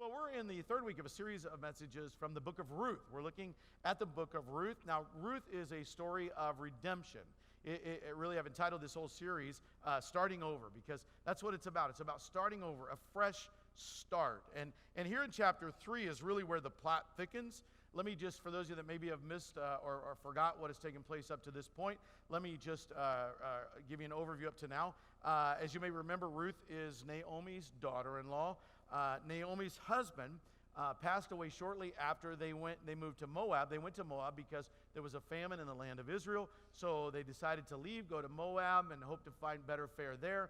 Well, we're in the third week of a series of messages from the book of Ruth. We're looking at the book of Ruth. Now, Ruth is a story of redemption. Really, I've entitled this whole series, Starting Over, because that's what it's about. It's about starting over, a fresh start. And here in chapter 3 is really where the plot thickens. Let me just, for those of you that maybe have missed or forgot what has taken place up to this point, let me just give you an overview up to now. As you may remember, Ruth is Naomi's daughter-in-law. Naomi's husband passed away shortly after they moved to Moab. They went to Moab because there was a famine in the land of Israel, so they decided to leave, go to Moab, and hope to find better fare there.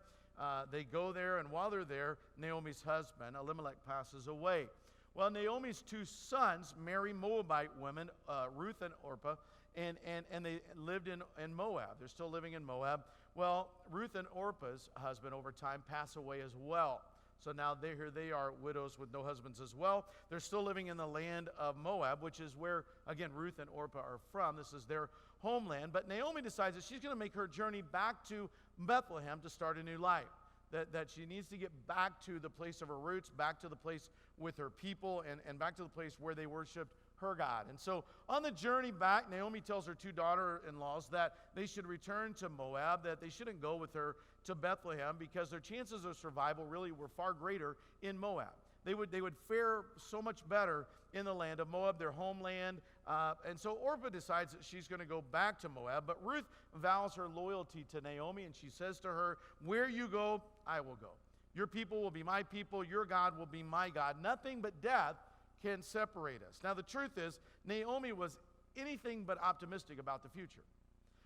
They go there, and while they're there, Naomi's husband, Elimelech, passes away. Well, Naomi's two sons marry Moabite women, Ruth and Orpah, and they lived in Moab. They're still living in Moab. Well, Ruth and Orpah's husband over time pass away as well. So now here they are, widows with no husbands as well. They're still living in the land of Moab, which is where, again, Ruth and Orpah are from. This is their homeland. But Naomi decides that she's going to make her journey back to Bethlehem to start a new life. That she needs to get back to the place of her roots, back to the place with her people, and back to the place where they worshiped her God. And so on the journey back, Naomi tells her two daughter-in-laws that they should return to Moab, that they shouldn't go with her to Bethlehem because their chances of survival really were far greater in Moab. They would fare so much better in the land of Moab, their homeland. And so Orpah decides that she's going to go back to Moab. But Ruth vows her loyalty to Naomi, and she says to her, "Where you go, I will go. Your people will be my people. Your God will be my God. Nothing but death can separate us." Now, the truth is, Naomi was anything but optimistic about the future.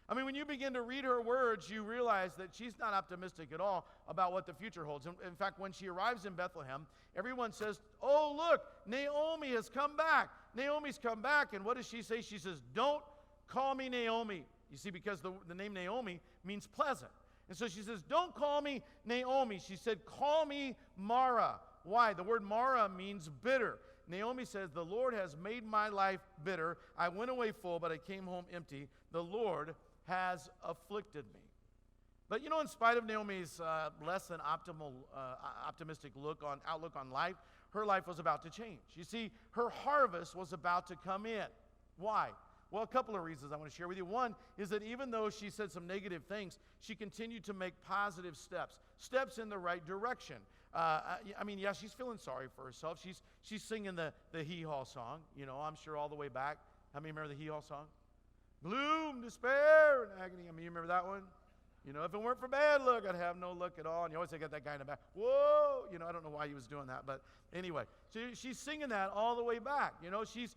I mean, when you begin to read her words, you realize that she's not optimistic at all about what the future holds. In fact, when she arrives in Bethlehem, everyone says, "Oh, look, Naomi has come back. Naomi's come back." And what does she say? She says, "Don't call me Naomi." You see, because the name Naomi means pleasant. And so she says, "Don't call me Naomi." She said, "Call me Mara." Why? The word Mara means bitter. Naomi says, "The Lord has made my life bitter. I went away full, but I came home empty. The Lord has afflicted me." But you know, in spite of Naomi's less than optimistic outlook on life, her life was about to change. You see, her harvest was about to come in. Why? Well, a couple of reasons I want to share with you. One is that even though she said some negative things, she continued to make positive steps in the right direction. I mean, yeah, she's feeling sorry for herself. She's singing the hee-haw song, you know, I'm sure all the way back. How many remember the hee-haw song? Gloom, despair, and agony. I mean, you remember that one? You know, if it weren't for bad luck, I'd have no luck at all. And you always got that guy in the back. Whoa! You know, I don't know why he was doing that. But anyway, so she's singing that all the way back. You know, she's,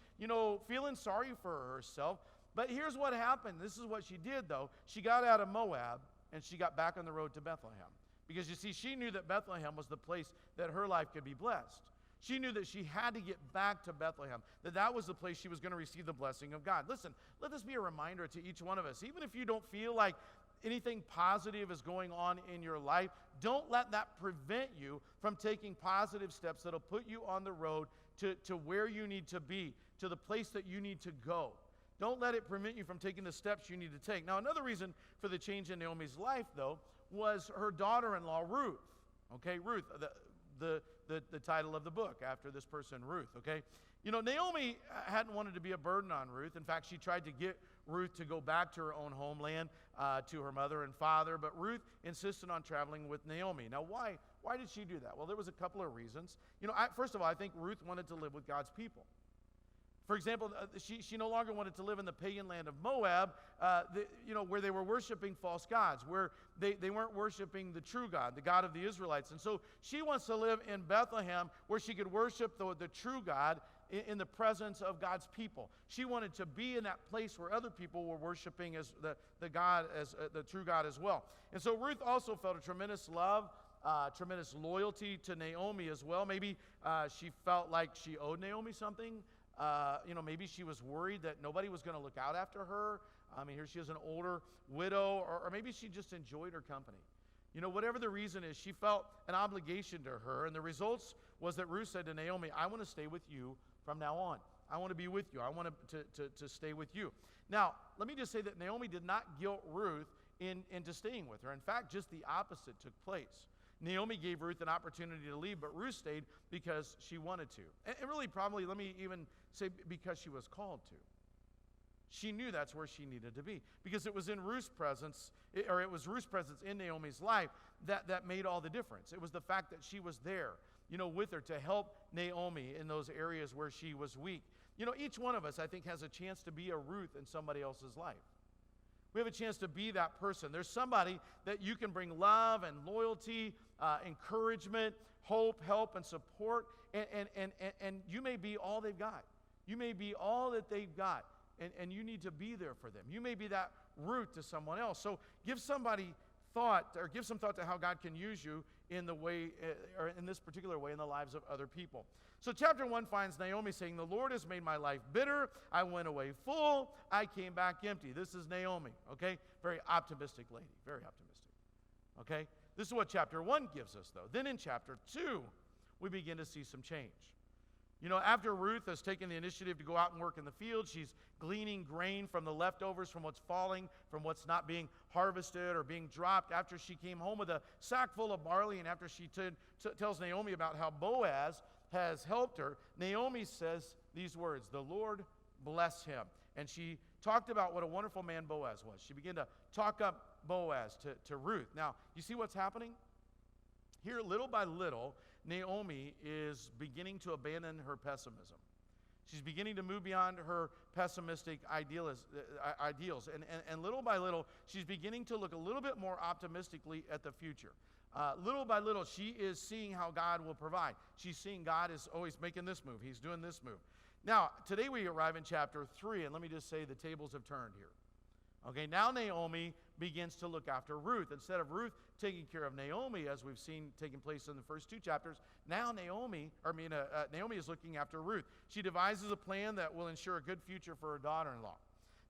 feeling sorry for herself. But here's what happened. This is what she did, though. She got out of Moab, and she got back on the road to Bethlehem. Because, you see, she knew that Bethlehem was the place that her life could be blessed. She knew that she had to get back to Bethlehem, that was the place she was going to receive the blessing of God. Listen, let this be a reminder to each one of us. Even if you don't feel like anything positive is going on in your life, don't let that prevent you from taking positive steps that'll put you on the road to where you need to be, to the place that you need to go. Don't let it prevent you from taking the steps you need to take. Now, another reason for the change in Naomi's life, though, was her daughter-in-law, Ruth. Okay, Ruth, the title of the book after this person, Ruth, okay? You know, Naomi hadn't wanted to be a burden on Ruth. In fact, she tried to get Ruth to go back to her own homeland, to her mother and father, but Ruth insisted on traveling with Naomi. Now, why did she do that? Well, there was a couple of reasons. You know, first of all, I think Ruth wanted to live with God's people. For example, she no longer wanted to live in the pagan land of Moab, where they were worshiping false gods, where they weren't worshiping the true God, the God of the Israelites. And so she wants to live in Bethlehem, where she could worship the true God in the presence of God's people. She wanted to be in that place where other people were worshiping as the God, as the true God as well. And so Ruth also felt a tremendous love, tremendous loyalty to Naomi as well. Maybe she felt like she owed Naomi something. Maybe she was worried that nobody was going to look out after her. I mean, here she is, an older widow, or maybe she just enjoyed her company. You know, whatever the reason is, she felt an obligation to her. And the results was that Ruth said to Naomi, "I want to stay with you from now on. I want to be with you. I want to stay with you." Now, let me just say that Naomi did not guilt Ruth into staying with her. In fact, just the opposite took place. Naomi gave Ruth an opportunity to leave, but Ruth stayed because she wanted to. And really, probably, let me even say, because she was called to. She knew that's where she needed to be, because it was in Ruth's presence, or it was Ruth's presence in Naomi's life that made all the difference. It was the fact that she was there, with her to help Naomi in those areas where she was weak. Each one of us, I think, has a chance to be a Ruth in somebody else's life. We have a chance to be that person. There's somebody that you can bring love and loyalty, encouragement, hope, help, and support, and you may be all they've got. You may be all that they've got, and you need to be there for them. You may be that Ruth to someone else. So give some thought to how God can use you in the way, or in this particular way, in the lives of other people. So chapter 1 finds Naomi saying, "The Lord has made my life bitter. I went away full. I came back empty." This is Naomi, okay? Very optimistic lady, very optimistic, okay? This is what chapter 1 gives us, though. Then in chapter 2, we begin to see some change. After Ruth has taken the initiative to go out and work in the field, she's gleaning grain from the leftovers, from what's falling, from what's not being harvested or being dropped. After she came home with a sack full of barley, and after she tells Naomi about how Boaz has helped her, Naomi says these words, "The Lord bless him." And she talked about what a wonderful man Boaz was. She began to talk up Boaz to Ruth. Now, you see what's happening? Here, little by little, Naomi is beginning to abandon her pessimism. She's beginning to move beyond her pessimistic ideals. And little by little, she's beginning to look a little bit more optimistically at the future. Little by little, she is seeing how God will provide. She's seeing God is always making this move. He's doing this move. Now, today we arrive in chapter 3, and let me just say the tables have turned here. Okay, now Naomi begins to look after Ruth. Instead of Ruth taking care of Naomi, as we've seen taking place in the first 2 chapters, now Naomi is looking after Ruth. She devises a plan that will ensure a good future for her daughter-in-law.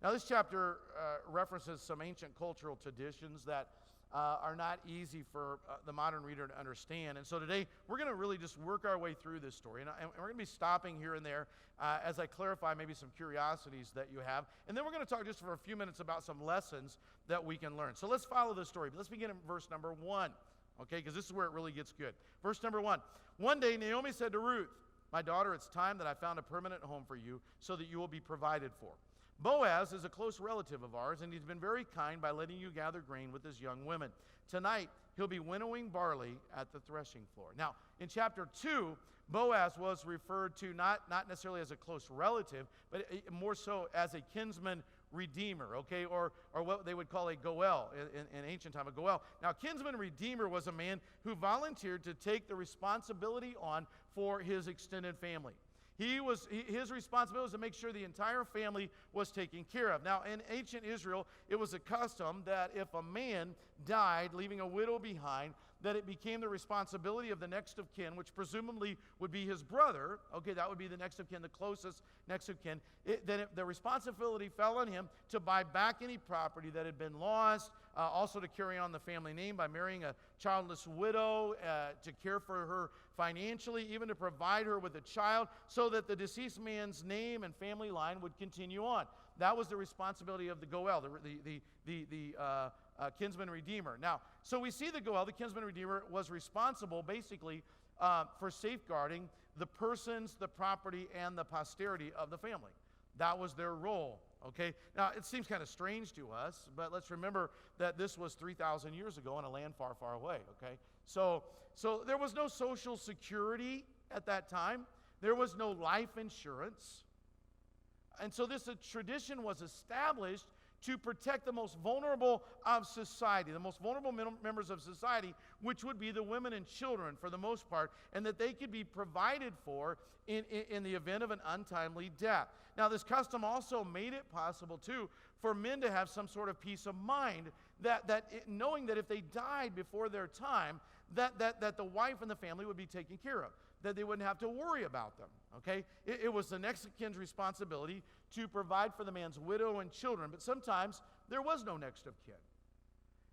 Now, this chapter references some ancient cultural traditions that are not easy for the modern reader to understand. And so today, we're going to really just work our way through this story. And we're going to be stopping here and there as I clarify maybe some curiosities that you have. And then we're going to talk just for a few minutes about some lessons that we can learn. So let's follow the story. But let's begin in verse number 1, okay, because this is where it really gets good. Verse number 1. One day, Naomi said to Ruth, "My daughter, it's time that I found a permanent home for you so that you will be provided for. Boaz is a close relative of ours, and he's been very kind by letting you gather grain with his young women. Tonight, he'll be winnowing barley at the threshing floor." Now, in chapter 2, Boaz was referred to not necessarily as a close relative, but more so as a kinsman redeemer, okay, or what they would call a goel in ancient time, a goel. Now, kinsman redeemer was a man who volunteered to take the responsibility on for his extended family. His responsibility was to make sure the entire family was taken care of. Now, in ancient Israel, it was a custom that if a man died, leaving a widow behind, that it became the responsibility of the next of kin, which presumably would be his brother. Okay, that would be the next of kin, the closest next of kin. The responsibility fell on him to buy back any property that had been lost, also to carry on the family name by marrying a childless widow, to care for her financially, even to provide her with a child so that the deceased man's name and family line would continue on. That was the responsibility of the goel, the kinsman redeemer. Now, so we see the goel, the kinsman redeemer, was responsible basically for safeguarding the persons, the property, and the posterity of the family. That was their role. Okay, now it seems kind of strange to us, but let's remember that this was 3,000 years ago in a land far, far away. Okay, so there was no social security at that time. There was no life insurance, and so this tradition was established to protect the most vulnerable of society, the most vulnerable members of society, which would be the women and children for the most part, and that they could be provided for in the event of an untimely death. Now, this custom also made it possible, too, for men to have some sort of peace of mind, knowing that if they died before their time, that the wife and the family would be taken care of, that they wouldn't have to worry about them, okay? It was the next of kin's responsibility to provide for the man's widow and children, but sometimes there was no next of kin.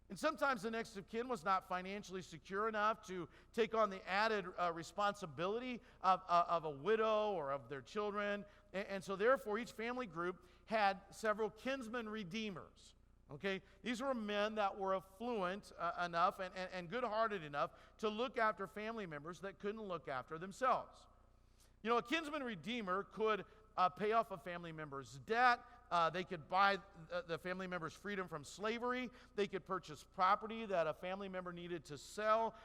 And sometimes the next of kin was not financially secure enough to take on the added responsibility of a widow or of their children, and so therefore each family group had several kinsman redeemers, Okay? These were men that were affluent enough and good-hearted enough to look after family members that couldn't look after themselves. You know, a kinsman redeemer could pay off a family member's debt. They could buy the family member's freedom from slavery. They could purchase property that a family member needed to sell,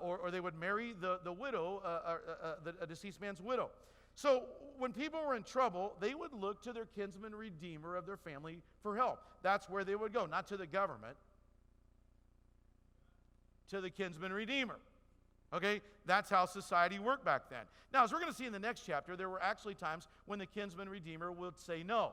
or they would marry the widow, a deceased man's widow. So when people were in trouble, they would look to their kinsman redeemer of their family for help. That's where they would go, not to the government, to the kinsman redeemer. Okay, that's how society worked back then. Now, as we're going to see in the next chapter, there were actually times when the kinsman redeemer would say no.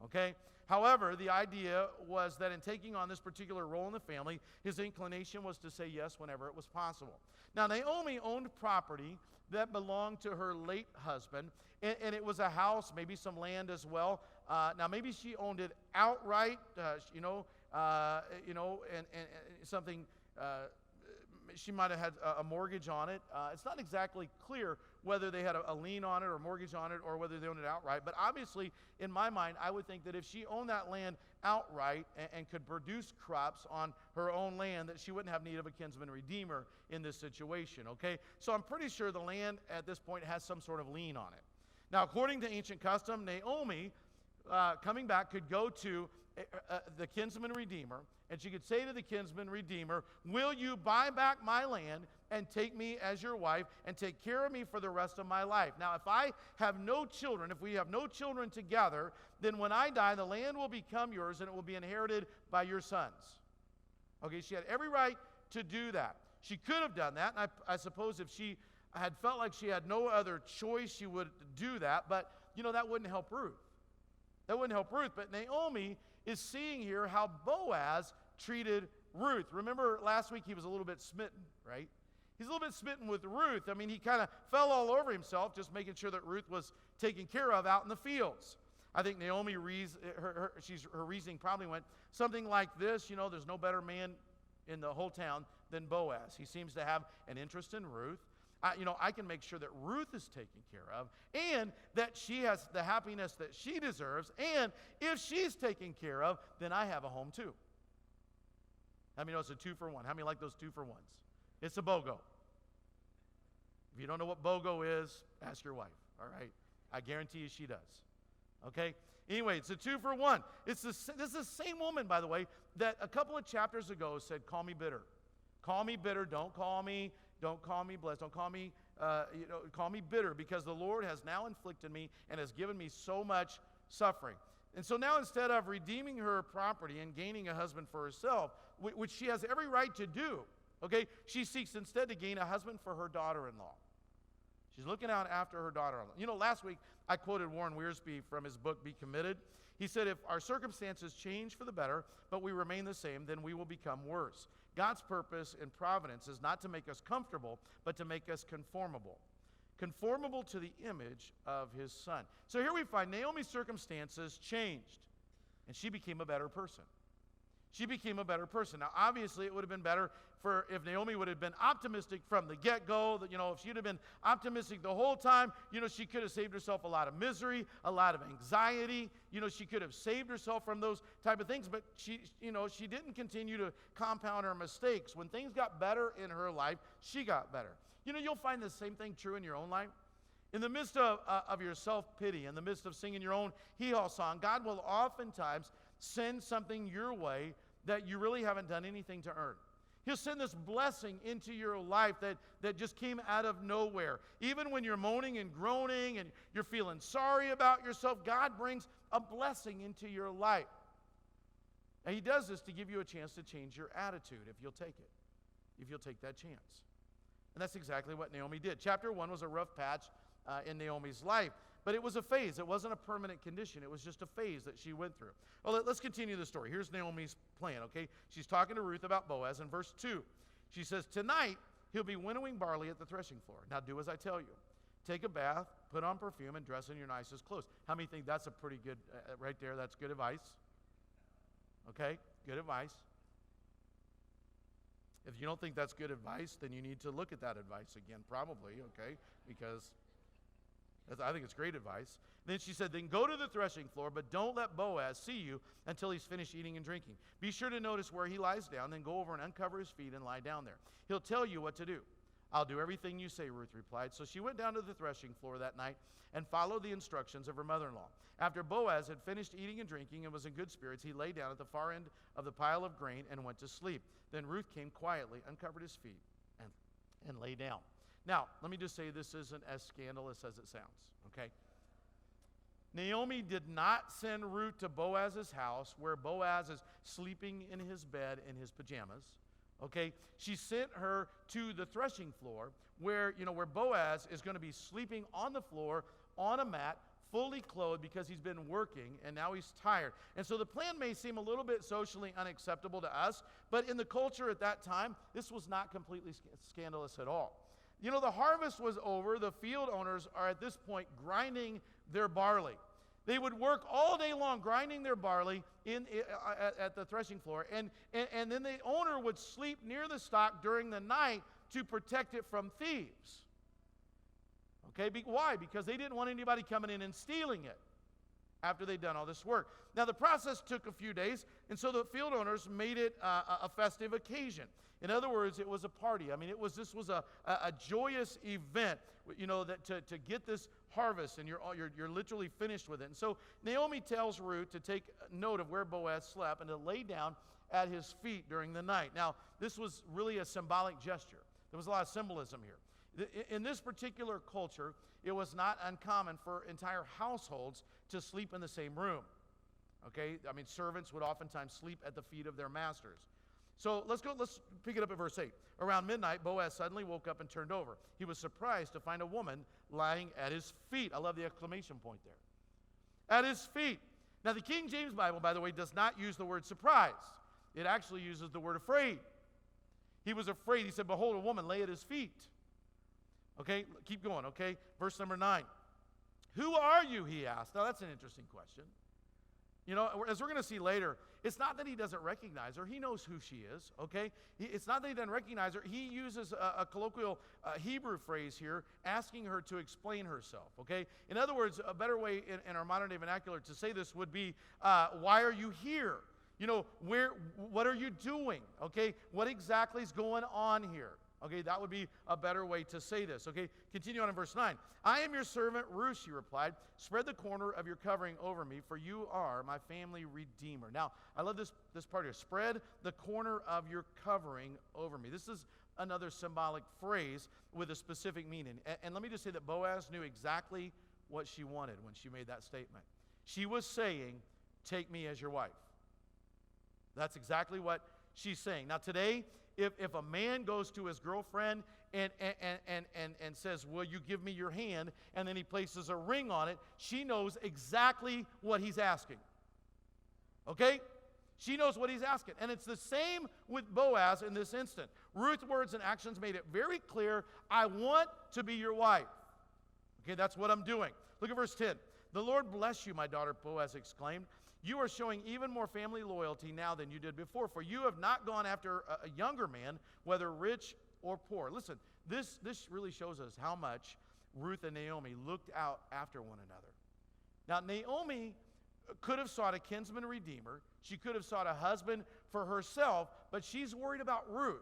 Okay? However, the idea was that in taking on this particular role in the family, his inclination was to say yes whenever it was possible. Now, Naomi owned property that belonged to her late husband, and it was a house, maybe some land as well. Now, maybe she owned it outright, and something. She might have had a mortgage on it. It's not exactly clear whether they had a lien on it or mortgage on it or whether they owned it outright. But obviously, in my mind, I would think that if she owned that land outright and could produce crops on her own land, that she wouldn't have need of a kinsman redeemer in this situation, okay? So I'm pretty sure the land at this point has some sort of lien on it. Now, according to ancient custom, Naomi, coming back, could go to the kinsman redeemer, and she could say to the kinsman redeemer, will you buy back my land and take me as your wife and take care of me for the rest of my life? Now, if I have no children, if we have no children together, then when I die, the land will become yours and it will be inherited by your sons. Okay, she had every right to do that. She could have done that, and I suppose if she had felt like she had no other choice, she would do that, but, that wouldn't help Ruth. That wouldn't help Ruth, but Naomi is seeing here how Boaz treated Ruth. Remember last week he was a little bit smitten, right? He's a little bit smitten with Ruth. I mean, he kind of fell all over himself just making sure that Ruth was taken care of out in the fields. I think Naomi, her reasoning probably went something like this, there's no better man in the whole town than Boaz. He seems to have an interest in Ruth. I can make sure that Ruth is taken care of and that she has the happiness that she deserves. And if she's taken care of, then I have a home too. How many know it's a 2-for-1? How many like those 2-for-1s? It's a BOGO. If you don't know what BOGO is, ask your wife, all right? I guarantee you she does. Okay? Anyway, it's a 2-for-1. This is the same woman, by the way, that a couple of chapters ago said, call me bitter. Call me bitter. Don't call me blessed. Don't call me, call me bitter, because the Lord has now inflicted me and has given me so much suffering. And so now, instead of redeeming her property and gaining a husband for herself, which she has every right to do, okay, she seeks instead to gain a husband for her daughter-in-law. She's looking out after her daughter-in-law. Last week I quoted Warren Wiersbe from his book, Be Committed. He said, if our circumstances change for the better, but we remain the same, then we will become worse. God's purpose in providence is not to make us comfortable, but to make us conformable to the image of his son. So here we find Naomi's circumstances changed, and she became a better person. She became a better person. Now, obviously, it would have been better if Naomi would have been optimistic from the get-go. That, if she'd have been optimistic the whole time, she could have saved herself a lot of misery, a lot of anxiety. She could have saved herself from those type of things. But she didn't continue to compound her mistakes. When things got better in her life, she got better. You'll find the same thing true in your own life. In the midst of your self-pity, in the midst of singing your own hee-haw song, God will oftentimes send something your way that you really haven't done anything to earn. He'll send this blessing into your life that just came out of nowhere. Even when you're moaning and groaning and you're feeling sorry about yourself, God brings a blessing into your life. And he does this to give you a chance to change your attitude if you'll take it, if you'll take that chance. And that's exactly what Naomi did. Chapter 1 was a rough patch in Naomi's life. But it was a phase. It wasn't a permanent condition. It was just a phase that she went through. Well, let's continue the story. Here's Naomi's plan, okay? She's talking to Ruth about Boaz. In verse 2, she says, tonight he'll be winnowing barley at the threshing floor. Now do as I tell you. Take a bath, put on perfume, and dress in your nicest clothes. How many think that's a pretty good, right there, that's good advice? Okay, good advice. If you don't think that's good advice, then you need to look at that advice again, probably, okay? Because I think it's great advice. Then she said, then go to the threshing floor, but don't let Boaz see you until he's finished eating and drinking. Be sure to notice where he lies down, then go over and uncover his feet and lie down there. He'll tell you what to do. I'll do everything you say, Ruth replied. So she went down to the threshing floor that night and followed the instructions of her mother-in-law. After Boaz had finished eating and drinking and was in good spirits, he lay down at the far end of the pile of grain and went to sleep. Then Ruth came quietly, uncovered his feet, and lay down. Now, let me just say this isn't as scandalous as it sounds, okay? Naomi did not send Ruth to Boaz's house where Boaz is sleeping in his bed in his pajamas, okay? She sent her to the threshing floor where Boaz is going to be sleeping on the floor on a mat, fully clothed because he's been working and now he's tired. And so the plan may seem a little bit socially unacceptable to us, but in the culture at that time, this was not completely scandalous at all. The harvest was over. The field owners are at this point grinding their barley. They would work all day long grinding their barley at the threshing floor, and then the owner would sleep near the stock during the night to protect it from thieves. Okay, why? Because they didn't want anybody coming in and stealing it after they'd done all this work. Now, the process took a few days, and so the field owners made it a festive occasion. In other words, it was a party. I mean, this was a joyous event, that to get this harvest, and you're literally finished with it. And so Naomi tells Ruth to take note of where Boaz slept and to lay down at his feet during the night. Now, this was really a symbolic gesture. There was a lot of symbolism here. In this particular culture, it was not uncommon for entire households to sleep in the same room. Okay? I mean, servants would oftentimes sleep at the feet of their masters. So let's pick it up at verse 8. Around midnight, Boaz suddenly woke up and turned over. He was surprised to find a woman lying at his feet. I love the exclamation point there. At his feet. Now, the King James Bible, by the way, does not use the word surprise. It actually uses the word afraid. He was afraid. He said, behold, a woman lay at his feet. Okay, keep going, okay? Verse number 9. Who are you, he asked. Now, that's an interesting question. As we're going to see later, it's not that he doesn't recognize her. He knows who she is, okay? It's not that he doesn't recognize her. He uses a colloquial Hebrew phrase here, asking her to explain herself, okay? In other words, a better way in our modern-day vernacular to say this would be, why are you here? What are you doing, okay? What exactly is going on here? Okay, that would be a better way to say this. Okay, continue on in verse 9. I am your servant Ruth, she replied. Spread the corner of your covering over me, for you are my family redeemer. Now, I love this part here. Spread the corner of your covering over me. This is another symbolic phrase with a specific meaning. And let me just say that Boaz knew exactly what she wanted when she made that statement. She was saying, take me as your wife. That's exactly what she's saying. Now, today, if a man goes to his girlfriend and says, will you give me your hand, and then he places a ring on it, she knows exactly what he's asking. Okay? She knows what he's asking. And it's the same with Boaz in this instant. Ruth's words and actions made it very clear, I want to be your wife. Okay, that's what I'm doing. Look at verse 10. The Lord bless you, my daughter, Boaz exclaimed. You are showing even more family loyalty now than you did before, for you have not gone after a younger man, whether rich or poor. Listen, this really shows us how much Ruth and Naomi looked out after one another. Now, Naomi could have sought a kinsman redeemer. She could have sought a husband for herself, but she's worried about Ruth.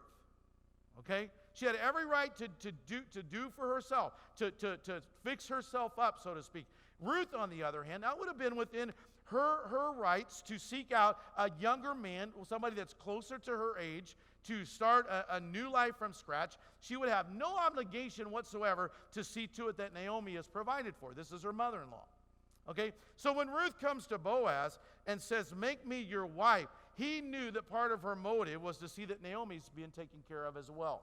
Okay? She had every right to do for herself, to fix herself up, so to speak. Ruth, on the other hand, that would have been within her rights to seek out a younger man, somebody that's closer to her age, to start a new life from scratch. She would have no obligation whatsoever to see to it that Naomi is provided for. This is her mother-in-law. Okay? So when Ruth comes to Boaz and says, make me your wife, he knew that part of her motive was to see that Naomi's being taken care of as well.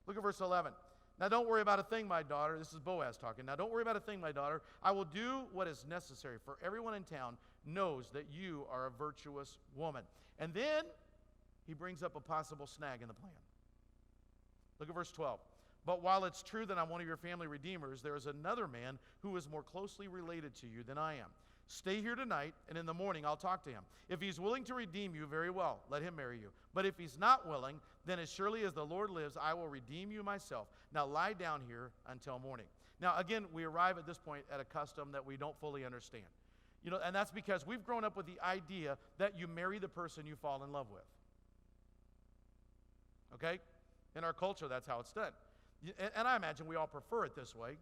Look at verse 11. Now, don't worry about a thing, my daughter. This is Boaz talking. Now, don't worry about a thing, my daughter. I will do what is necessary, for everyone in town knows that you are a virtuous woman. And then he brings up a possible snag in the plan. Look at verse 12. But while it's true that I'm one of your family redeemers, there is another man who is more closely related to you than I am. Stay here tonight, and in the morning I'll talk to him. If he's willing to redeem you, very well, let him marry you. But if he's not willing, then as surely as the Lord lives, I will redeem you myself. Now lie down here until morning." Now, again, we arrive at this point at a custom that we don't fully understand. And that's because we've grown up with the idea that you marry the person you fall in love with. Okay? In our culture, that's how it's done. And I imagine we all prefer it this way.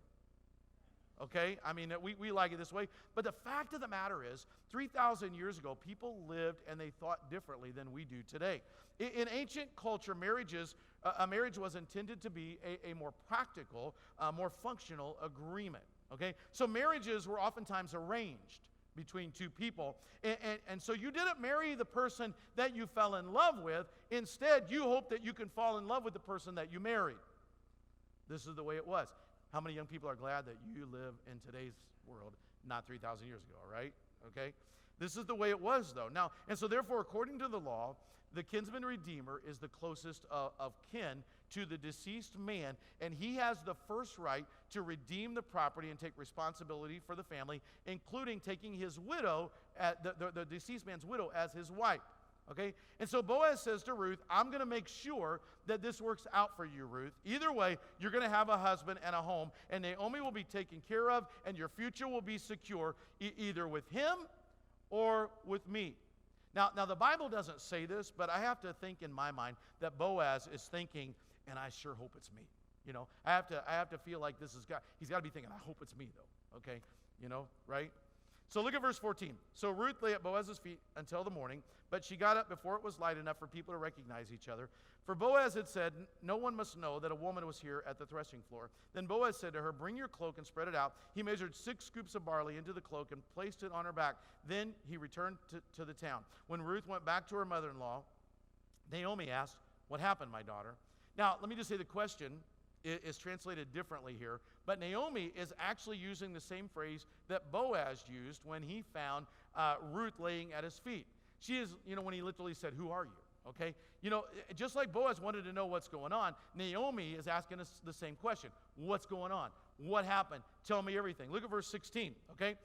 Okay? I mean, we like it this way. But the fact of the matter is, 3,000 years ago, people lived and they thought differently than we do today. In ancient culture, a marriage was intended to be a more practical, more functional agreement. Okay? So marriages were oftentimes arranged between two people. And so you didn't marry the person that you fell in love with. Instead, you hope that you can fall in love with the person that you married. This is the way it was. How many young people are glad that you live in today's world, not 3,000 years ago, right? Okay? This is the way it was, though. Now, and so therefore, according to the law, the kinsman redeemer is the closest of kin to the deceased man, and he has the first right to redeem the property and take responsibility for the family, including taking his widow, the deceased man's widow, as his wife. Okay? And so Boaz says to Ruth, "I'm going to make sure that this works out for you, Ruth. Either way, you're going to have a husband and a home, and Naomi will be taken care of, and your future will be secure either with him or with me." Now, the Bible doesn't say this, but I have to think in my mind that Boaz is thinking, and I sure hope it's me. I have to feel like he's got to be thinking, I hope it's me, though. Okay? Right? So look at verse 14. "So Ruth lay at Boaz's feet until the morning, but she got up before it was light enough for people to recognize each other. For Boaz had said, 'No one must know that a woman was here at the threshing floor.' Then Boaz said to her, 'Bring your cloak and spread it out.' He measured 6 scoops of barley into the cloak and placed it on her back. Then he returned to the town. When Ruth went back to her mother-in-law, Naomi asked, 'What happened, my daughter?'" Now, let me just say the question is translated differently here, but Naomi is actually using the same phrase that Boaz used when he found Ruth laying at his feet. She is, when he literally said, "Who are you?" Okay? Just like Boaz wanted to know what's going on, Naomi is asking us the same question. What's going on? What happened? Tell me everything. Look at verse 16, okay?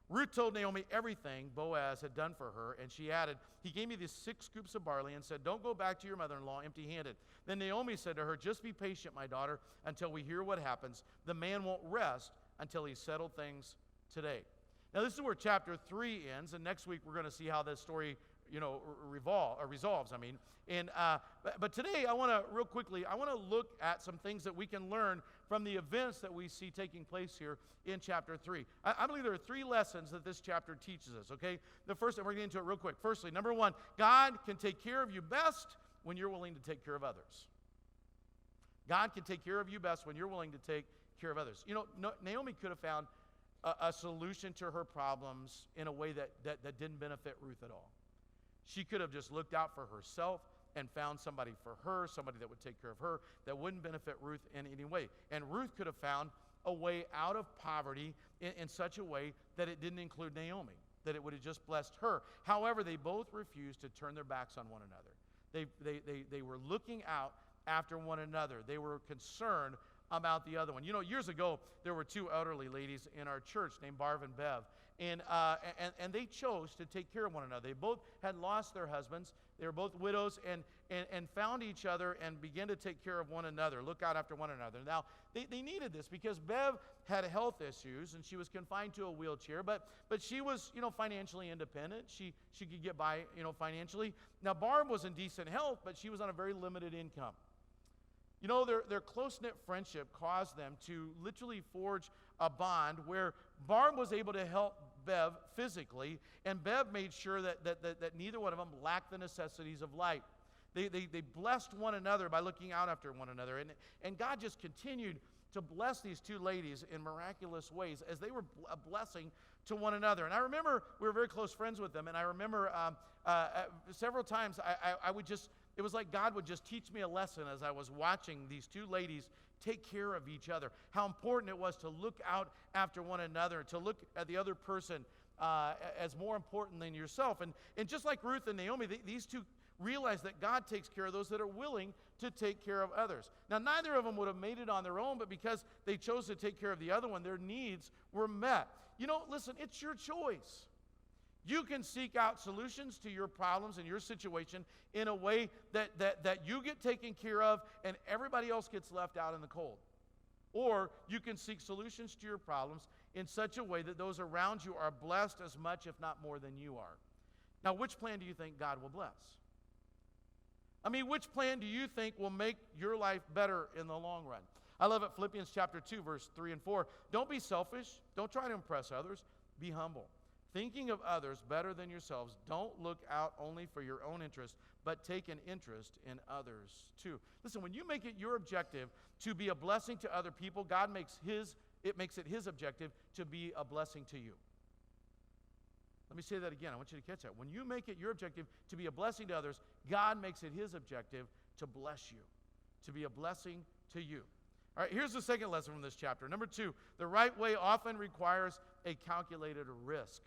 Ruth told Naomi everything Boaz had done for her, and she added, "He gave me these 6 scoops of barley and said, 'Don't go back to your mother-in-law empty-handed.' Then Naomi said to her, 'Just be patient, my daughter, until we hear what happens. The man won't rest until he's settled things today.'" Now, this is where chapter 3 ends, and next week we're going to see how this story resolves. But today I want to look at some things that we can learn from the events that we see taking place here in chapter 3. I believe there are 3 lessons that this chapter teaches us, okay? The first, and we're going to get into it real quick. Firstly, number 1, God can take care of you best when you're willing to take care of others. God can take care of you best when you're willing to take care of others. Naomi could have found a solution to her problems in a way that didn't benefit Ruth at all. She could have just looked out for herself and found somebody for her, somebody that would take care of her, that wouldn't benefit Ruth in any way. And Ruth could have found a way out of poverty in such a way that it didn't include Naomi, that it would have just blessed her. However, they both refused to turn their backs on one another. They were looking out after one another. They were concerned about the other one. Years ago, there were 2 elderly ladies in our church named Barb and Bev. And they chose to take care of one another. They both had lost their husbands. They were both widows and found each other and began to take care of one another, look out after one another. Now, they needed this because Bev had health issues and she was confined to a wheelchair, but she was, financially independent. She could get by, financially. Now, Barb was in decent health, but she was on a very limited income. Their close-knit friendship caused them to literally forge a bond where Barb was able to help Bev physically, and Bev made sure that neither one of them lacked the necessities of life. They blessed one another by looking out after one another, and God just continued to bless these 2 ladies in miraculous ways as they were a blessing to one another. And I remember we were very close friends with them, and I remember several times it was like God would just teach me a lesson as I was watching these 2 ladies take care of each other, how important it was to look out after one another, to look at the other person as more important than yourself. And just like Ruth and Naomi, these 2 realized that God takes care of those that are willing to take care of others. Now, neither of them would have made it on their own, but because they chose to take care of the other one, their needs were met. Listen, it's your choice. You can seek out solutions to your problems and your situation in a way that you get taken care of and everybody else gets left out in the cold. Or you can seek solutions to your problems in such a way that those around you are blessed as much, if not more, than you are. Now, which plan do you think God will bless? I mean, which plan do you think will make your life better in the long run? I love it, Philippians chapter 2, verse 3 and 4. Don't be selfish. Don't try to impress others. Be humble. Thinking of others better than yourselves, don't look out only for your own interest, but take an interest in others too. Listen, when you make it your objective to be a blessing to other people, God makes it his objective to be a blessing to you. Let me say that again. I want you to catch that. When you make it your objective to be a blessing to others, God makes it his objective to bless you, to be a blessing to you. All right, here's the second lesson from this chapter. Number 2, the right way often requires a calculated risk.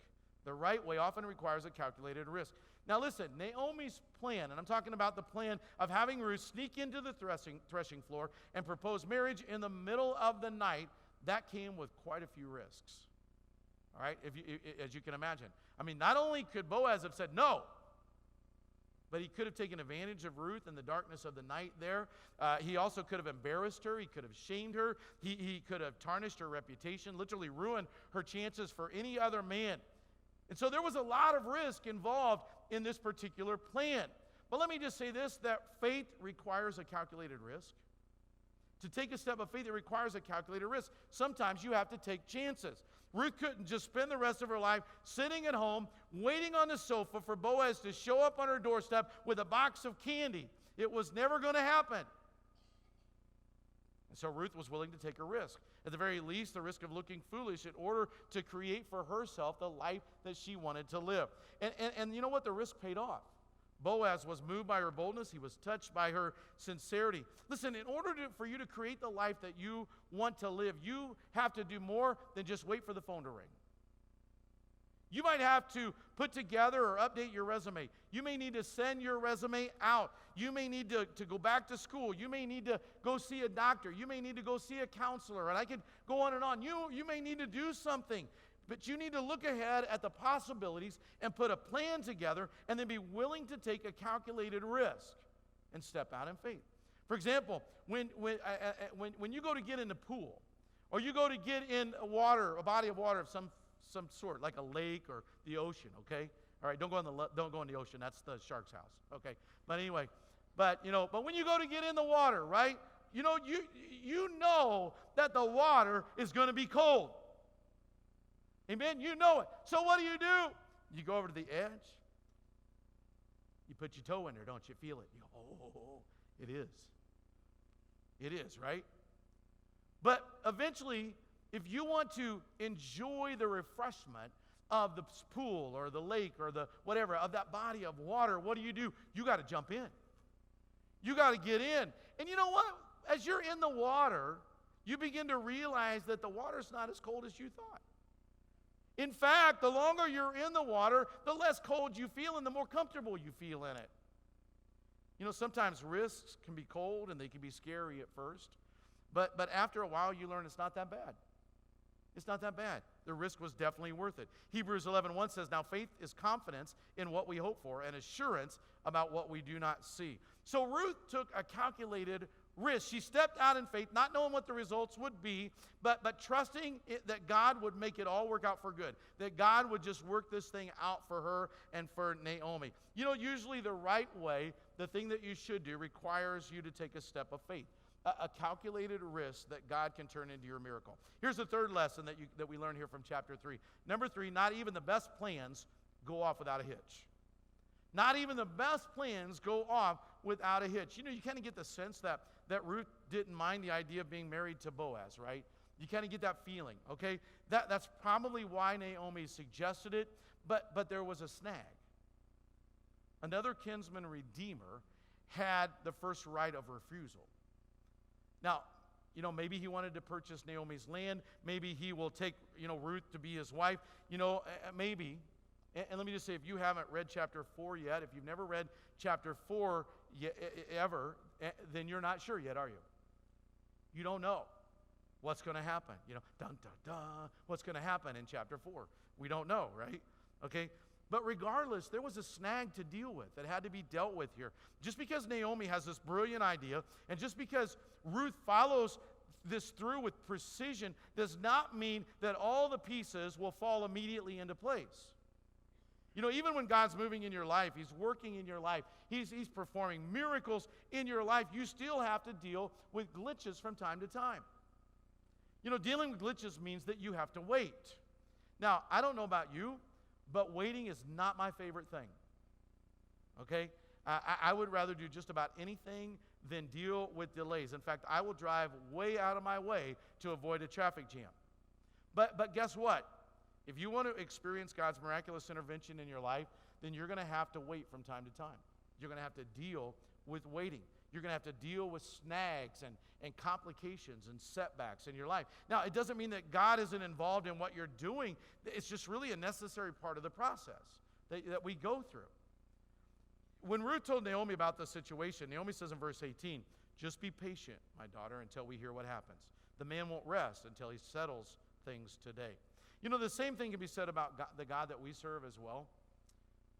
The right way often requires a calculated risk. Now listen, Naomi's plan, and I'm talking about the plan of having Ruth sneak into the threshing floor and propose marriage in the middle of the night, that came with quite a few risks. All right, as you can imagine. I mean, not only could Boaz have said no, but he could have taken advantage of Ruth in the darkness of the night there. He also could have embarrassed her. He could have shamed her. He could have tarnished her reputation, literally ruined her chances for any other man. And so there was a lot of risk involved in this particular plan. But let me just say this, that faith requires a calculated risk. To take a step of faith, it requires a calculated risk. Sometimes you have to take chances. Ruth couldn't just spend the rest of her life sitting at home, waiting on the sofa for Boaz to show up on her doorstep with a box of candy. It was never going to happen. And so Ruth was willing to take a risk. At the very least, the risk of looking foolish in order to create for herself the life that she wanted to live. And you know what? The risk paid off. Boaz was moved by her boldness. He was touched by her sincerity. Listen, in order for you to create the life that you want to live, you have to do more than just wait for the phone to ring. You might have to put together or update your resume. You may need to send your resume out. You may need to go back to school. You may need to go see a doctor. You may need to go see a counselor. And I could go on and on. You may need to do something. But you need to look ahead at the possibilities and put a plan together and then be willing to take a calculated risk and step out in faith. For example, when you go to get in the pool or you go to get in water, a body of water of some sort, like a lake or the ocean, okay? All right, don't go in the ocean. That's the shark's house, okay? But anyway, but when you go to get in the water, right? You know that the water is going to be cold. Amen? You know it. So what do? You go over to the edge. You put your toe in there, don't you? Feel it. You go, oh, it is. It is, right? But eventually, if you want to enjoy the refreshment of the pool or the lake or the whatever, of that body of water, what do? You got to jump in. You got to get in. And you know what? As you're in the water, you begin to realize that the water's not as cold as you thought. In fact, the longer you're in the water, the less cold you feel and the more comfortable you feel in it. Sometimes risks can be cold and they can be scary at first. But after a while, you learn it's not that bad. It's not that bad. The risk was definitely worth it. Hebrews 11:1 says, now faith is confidence in what we hope for and assurance about what we do not see. So Ruth took a calculated risk. She stepped out in faith, not knowing what the results would be, but trusting that God would make it all work out for good, that God would just work this thing out for her and for Naomi. Usually the right way, the thing that you should do, requires you to take a step of faith, a calculated risk that God can turn into your miracle. Here's the third lesson that we learn here from chapter 3. Number 3, not even the best plans go off without a hitch. Not even the best plans go off without a hitch. You kind of get the sense that Ruth didn't mind the idea of being married to Boaz, right? You kind of get that feeling, okay? That's probably why Naomi suggested it, but there was a snag. Another kinsman redeemer had the first right of refusal. Now, maybe he wanted to purchase Naomi's land. Maybe he will take, Ruth to be his wife. Maybe. And let me just say, if you haven't read chapter 4 yet, if you've never read chapter 4 ever, then you're not sure yet, are you? You don't know what's going to happen. Dun, dun, dun, what's going to happen in chapter 4? We don't know, right? Okay? But regardless, there was a snag to deal with that had to be dealt with here. Just because Naomi has this brilliant idea, and just because Ruth follows this through with precision, does not mean that all the pieces will fall immediately into place. You know, even when God's moving in your life, He's working in your life, He's performing miracles in your life, you still have to deal with glitches from time to time. You know, dealing with glitches means that you have to wait. Now, I don't know about you, but waiting is not my favorite thing. Okay? I would rather do just about anything than deal with delays. In fact, I will drive way out of my way to avoid a traffic jam. But guess what? If you want to experience God's miraculous intervention in your life, then you're going to have to wait from time to time. You're going to have to deal with waiting. You're going to have to deal with snags and complications and setbacks in your life. Now, it doesn't mean that God isn't involved in what you're doing. It's just really a necessary part of the process that we go through. When Ruth told Naomi about the situation, Naomi says in verse 18, "Just be patient, my daughter, until we hear what happens. The man won't rest until he settles things today." You know, the same thing can be said about God, the God that we serve as well.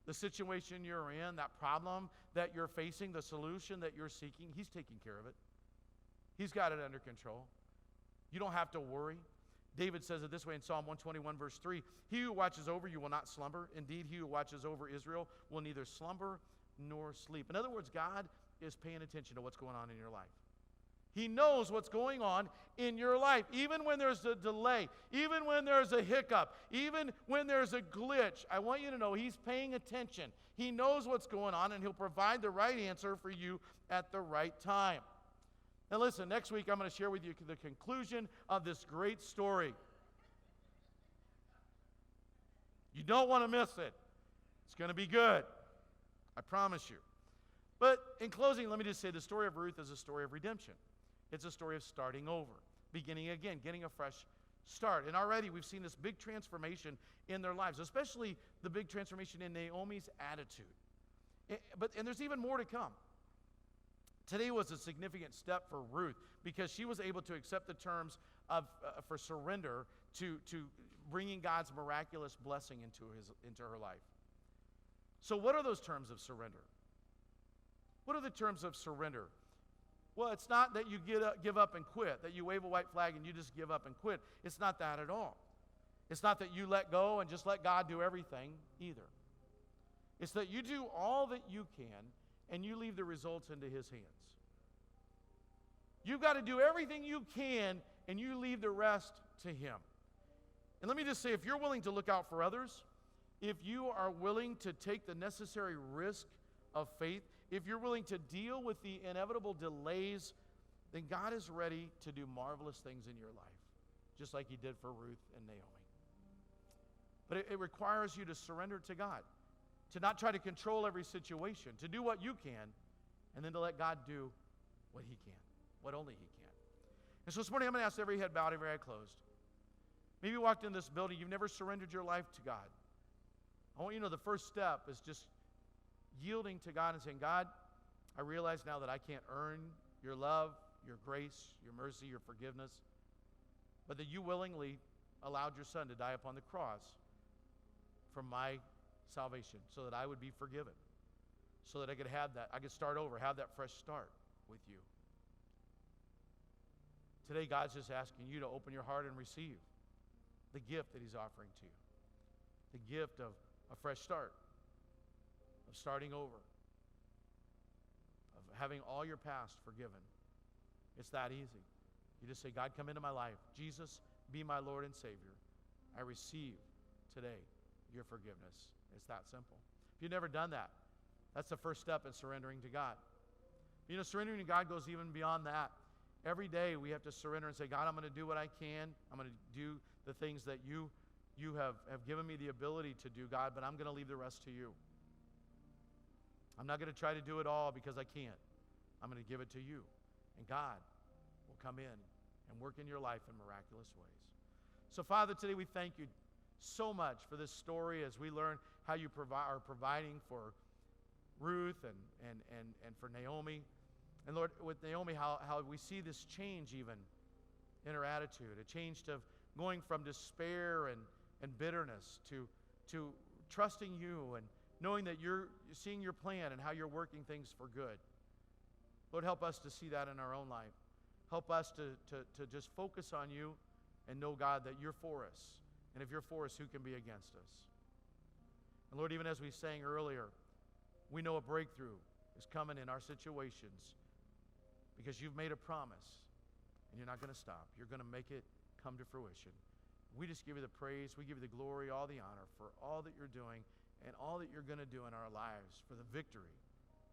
The situation you're in, that problem that you're facing, the solution that you're seeking, He's taking care of it. He's got it under control. You don't have to worry. David says it this way in Psalm 121, verse 3, "He who watches over you will not slumber. Indeed, he who watches over Israel will neither slumber nor sleep." In other words, God is paying attention to what's going on in your life. He knows what's going on in your life. Even when there's a delay, even when there's a hiccup, even when there's a glitch, I want you to know He's paying attention. He knows what's going on, and He'll provide the right answer for you at the right time. Now listen, next week I'm going to share with you the conclusion of this great story. You don't want to miss it. It's going to be good. I promise you. But in closing, let me just say the story of Ruth is a story of redemption. It's a story of starting over, beginning again, getting a fresh start. And already we've seen this big transformation in their lives, especially the big transformation in Naomi's attitude. And there's even more to come. Today was a significant step for Ruth because she was able to accept the terms for surrender to bringing God's miraculous blessing into her life. So what are those terms of surrender? What are the terms of surrender? Well, it's not that you give up and quit, that you wave a white flag and you just give up and quit. It's not that at all. It's not that you let go and just let God do everything either. It's that you do all that you can and you leave the results into His hands. You've got to do everything you can and you leave the rest to Him. And let me just say, if you're willing to look out for others, if you are willing to take the necessary risk of faith, if you're willing to deal with the inevitable delays, then God is ready to do marvelous things in your life, just like He did for Ruth and Naomi. But it requires you to surrender to God, to not try to control every situation, to do what you can, and then to let God do what He can, what only He can. And so this morning I'm going to ask every head bowed, every eye closed. Maybe you walked in this building, you've never surrendered your life to God. I want you to know the first step is just yielding to God and saying, "God, I realize now that I can't earn your love, your grace, your mercy, your forgiveness, but that you willingly allowed your Son to die upon the cross for my salvation so that I would be forgiven, so that I could have that, I could start over, have that fresh start with you." Today, God's just asking you to open your heart and receive the gift that He's offering to you, the gift of a fresh start, of starting over, of having all your past forgiven. It's that easy. You just say, "God, come into my life. Jesus, be my Lord and Savior. I receive today your forgiveness." It's that simple. If you've never done that, that's the first step in surrendering to God. You know, surrendering to God goes even beyond that. Every day we have to surrender and say, "God, I'm going to do what I can. I'm going to do the things that you have given me the ability to do, God, but I'm going to leave the rest to you. I'm not going to try to do it all because I can't. I'm going to give it to you." And God will come in and work in your life in miraculous ways. So, Father, today we thank you so much for this story as we learn how you are providing for Ruth and for Naomi. And Lord, with Naomi, how we see this change even in her attitude, a change to going from despair and bitterness to trusting you and knowing that you're seeing your plan and how you're working things for good. Lord, help us to see that in our own life. Help us to just focus on you and know, God, that you're for us. And if you're for us, who can be against us? And Lord, even as we sang earlier, we know a breakthrough is coming in our situations because you've made a promise and you're not going to stop. You're going to make it come to fruition. We just give you the praise, we give you the glory, all the honor for all that you're doing and all that you're going to do in our lives for the victory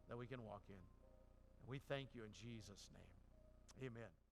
that we can walk in. And we thank you in Jesus' name. Amen.